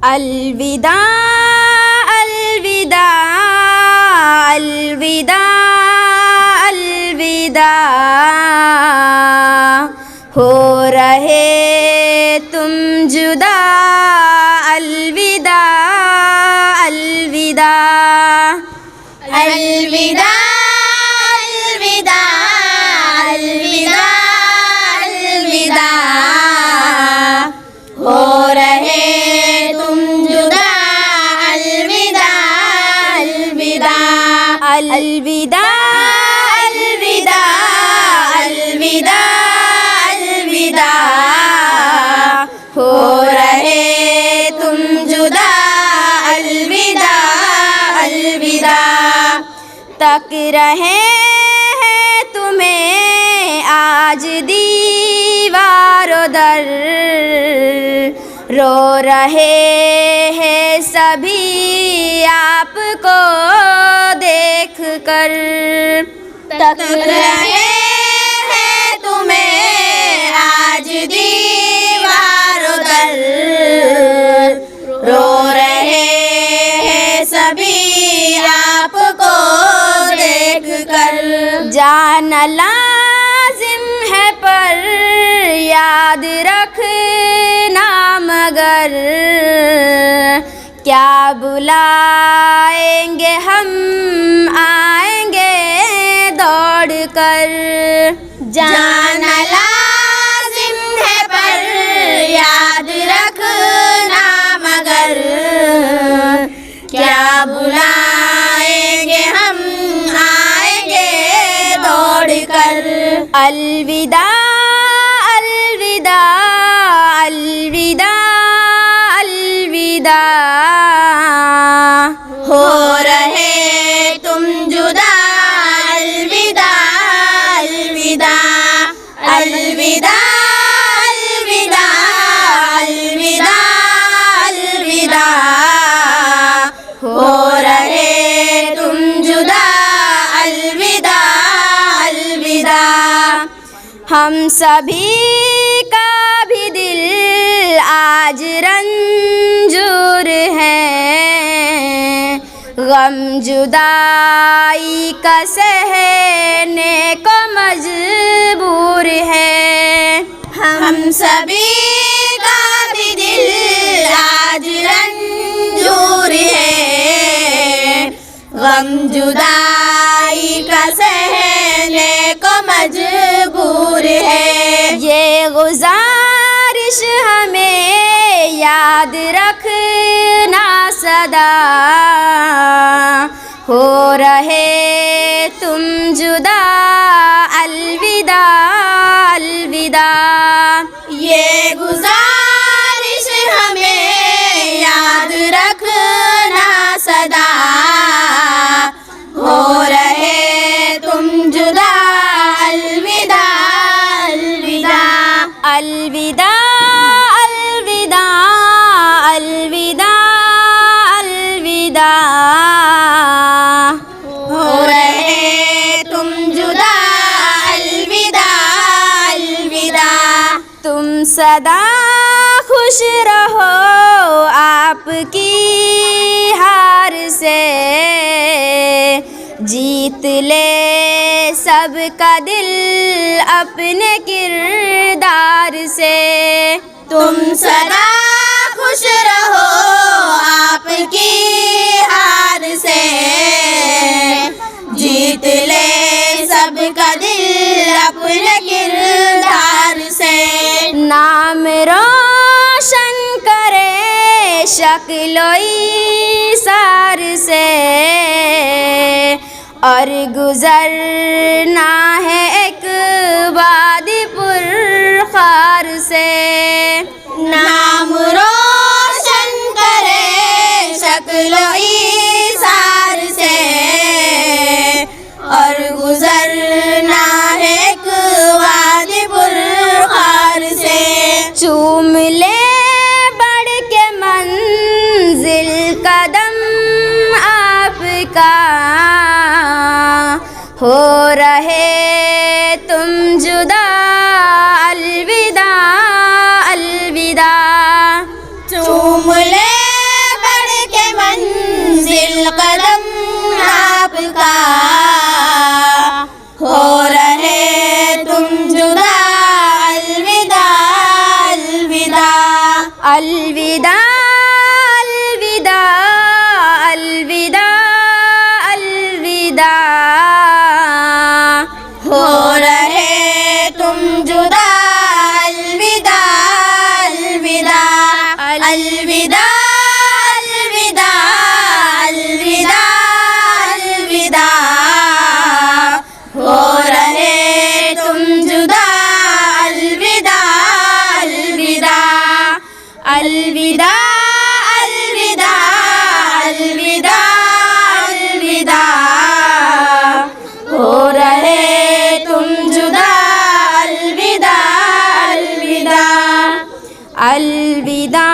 अलविदा अलविदा अलविदा अलविदा, हो रहे तुम जुदा, अलविदा अलविदा अलविदा अलविदा अलविदा अलविदा, हो रहे तुम जुदा, अलविदा अलविदा अलविदा अलविदा अलविदा अलविदा, हो रहे तुम जुदा, अलविदा अलविदा। तक रहे हैं तुम्हें आज दीवारों दर, रो रहे हैं सभी आपको देख कर। तक रहे हैं तुम्हें आज दीवारों दर, रो रहे हैं सभी आपको देख कर। जाना लाजिम है पर याद रखना मगर, क्या बुलाएंगे हम आएंगे दौड़ कर। जाना लाजिम है पर याद रखना मगर, क्या बुलाएंगे हम आएंगे दौड़ कर। अलविदा अलविदा अलविदा अलविदा, हो रहे तुम जुदा, अलविदा अलविदा अलविदा अलविदा अलविदा अलविदा, हो रहे तुम जुदा, अलविदा अलविदा। हम सभी का भी दिल आज रंजूर है, गम जुदाई का सहने को मजबूर है। हम सभी का भी दिल आज रंजूर है, गम जुदाई का सहने को मजबूर है। ये गुजारिश हमें याद रखना सदा, हो रहे तुम जुदा, अलविदा अलविदा। ये गुजारिश हमें याद रखना सदा, हो रहे तुम जुदा, अलविदा अलविदा अलविदा अलविदा अलविदा अलविदा, हो रहे तुम जुदा, अलविदा अलविदा। तुम सदा खुश रहो आपकी हार से, जीत ले सबका दिल अपने किरदार से। तुम सदा खुश रहो आपकी हार से, जीत ले सबका दिल अपने किरदार से। नाम रोशन करे शक्लो इसार से, और गुजरना है एक वादी पुरखार से। नाम रोशन करे शक्लो इसार से, और गुजरना है एक वादी पुरखार से। चूम ले बढ़ के मंजिल कदम आपका, हो रहे तुम जुदा, हो रहे तुम जुदा अलविदा अलविदा अलविदा अलविदा अलविदा अलविदा हो रहे तुम जुदा अलविदा अलविदा अलविदा अलविदा अलविदा अलविदा हो रहे तुम जुदा अलविदा अलविदा अलविदा अलविदा अलविदा अलविदा हो रहे तुम जुदा अलविदा अलविदा अलविदा